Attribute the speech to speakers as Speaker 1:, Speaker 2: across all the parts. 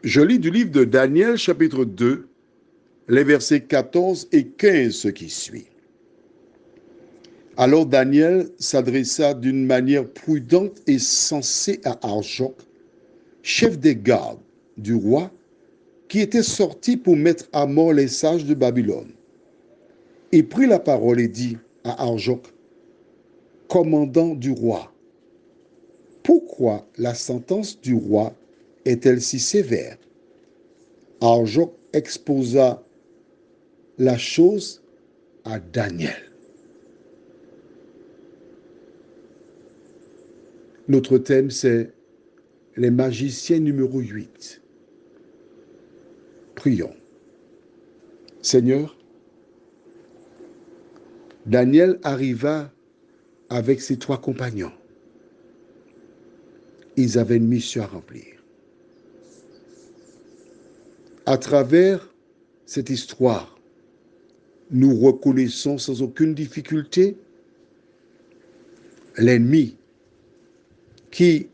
Speaker 1: Je lis du livre de Daniel, chapitre 2, les versets 14 et 15, ce qui suit. Alors Daniel s'adressa d'une manière prudente et sensée à Arjoc, chef des gardes du roi, qui était sorti pour mettre à mort les sages de Babylone. Il prit la parole et dit à Arjoc, commandant du roi, pourquoi la sentence du roi est-elle si sévère? Arjoc exposa la chose à Daniel. Notre thème, c'est les magiciens numéro 8. Prions. Seigneur, Daniel arriva avec ses 3 compagnons. Ils avaient une mission à remplir. À travers cette histoire, nous reconnaissons sans aucune difficulté l'ennemi qui,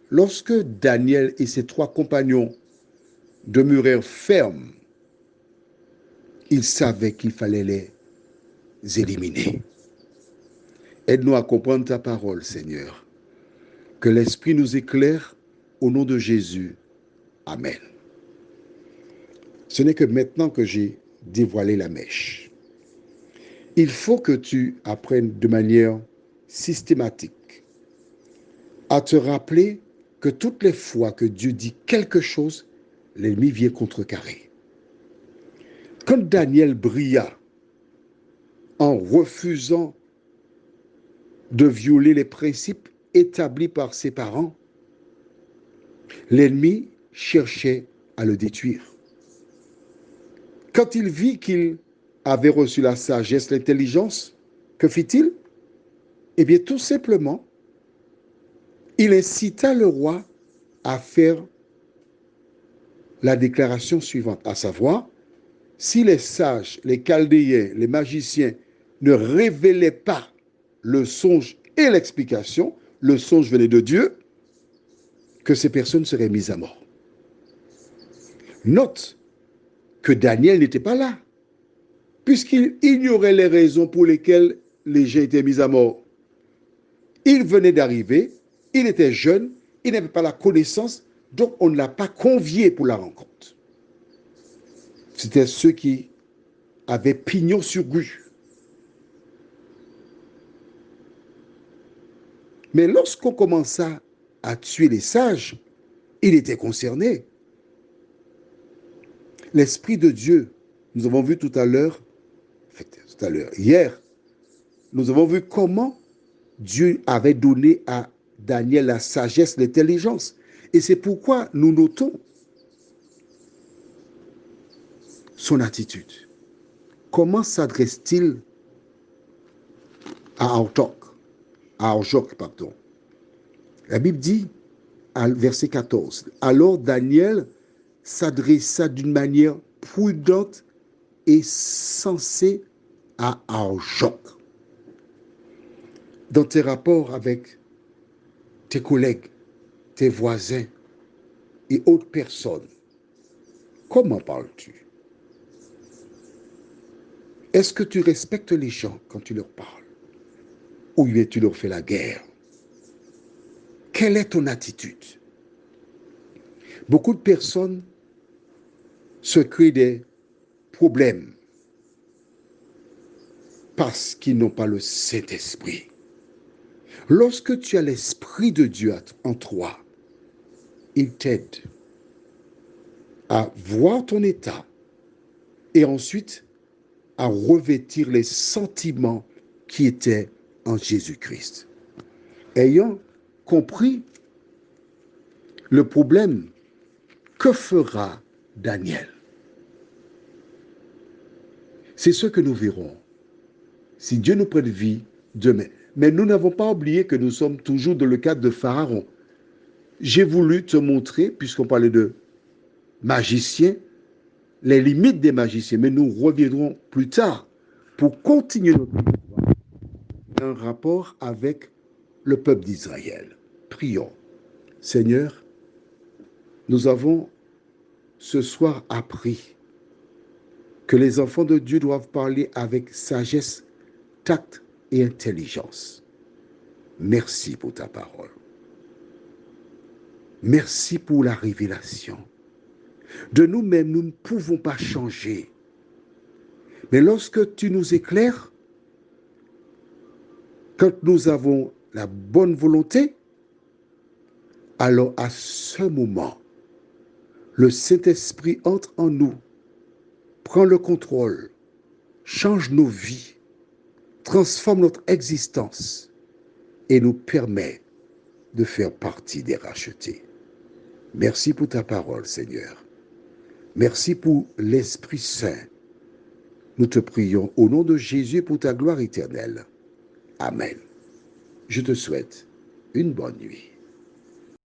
Speaker 1: lorsque Daniel et ses 3 compagnons demeurèrent fermes, ils savaient qu'il fallait les éliminer. Aide-nous à comprendre ta parole, Seigneur. Que l'Esprit nous éclaire au nom de Jésus. Amen. Ce n'est que maintenant que j'ai dévoilé la mèche. Il faut que tu apprennes de manière systématique à te rappeler que toutes les fois que Dieu dit quelque chose, l'ennemi vient contrecarrer. Quand Daniel brilla en refusant de violer les principes établis par ses parents, l'ennemi cherchait à le détruire. Quand il vit qu'il avait reçu la sagesse, l'intelligence, que fit-il? Eh bien, tout simplement, il incita le roi à faire la déclaration suivante, à savoir, si les sages, les chaldéens, les magiciens ne révélaient pas le songe et l'explication, le songe venait de Dieu, que ces personnes seraient mises à mort. Note que Daniel n'était pas là, puisqu'il ignorait les raisons pour lesquelles les gens étaient mis à mort. Il venait d'arriver, il était jeune, il n'avait pas la connaissance, donc on ne l'a pas convié pour la rencontre. C'était ceux qui avaient pignon sur rue. Mais lorsqu'on commença à tuer les sages, il était concerné. L'Esprit de Dieu, nous avons vu hier, nous avons vu comment Dieu avait donné à Daniel la sagesse, l'intelligence. Et c'est pourquoi nous notons son attitude. Comment s'adresse-t-il à Arjoc, pardon. La Bible dit, verset 14, alors Daniel s'adressa d'une manière prudente et sensée à Arjoc. Dans tes rapports avec tes collègues, tes voisins et autres personnes, comment parles-tu? Est-ce que tu respectes les gens quand tu leur parles? Ou bien tu leur fais la guerre? Quelle est ton attitude? Beaucoup de personnes se créent des problèmes parce qu'ils n'ont pas le Saint-Esprit. Lorsque tu as l'Esprit de Dieu en toi, il t'aide à voir ton état et ensuite à revêtir les sentiments qui étaient en Jésus-Christ. Ayant compris le problème, que fera Daniel? C'est ce que nous verrons si Dieu nous prête vie demain. Mais nous n'avons pas oublié que nous sommes toujours dans le cadre de Pharaon. J'ai voulu te montrer, puisqu'on parlait de magiciens, les limites des magiciens, mais nous reviendrons plus tard pour continuer notre histoire en rapport avec le peuple d'Israël. Prions. Seigneur, nous avons ce soir appris que les enfants de Dieu doivent parler avec sagesse, tact et intelligence. Merci pour ta parole. Merci pour la révélation. De nous-mêmes, nous ne pouvons pas changer. Mais lorsque tu nous éclaires, quand nous avons la bonne volonté, alors à ce moment, le Saint-Esprit entre en nous, prend le contrôle, change nos vies, transforme notre existence et nous permet de faire partie des rachetés. Merci pour ta parole, Seigneur. Merci pour l'Esprit Saint. Nous te prions au nom de Jésus pour ta gloire éternelle. Amen. Je te souhaite une bonne nuit.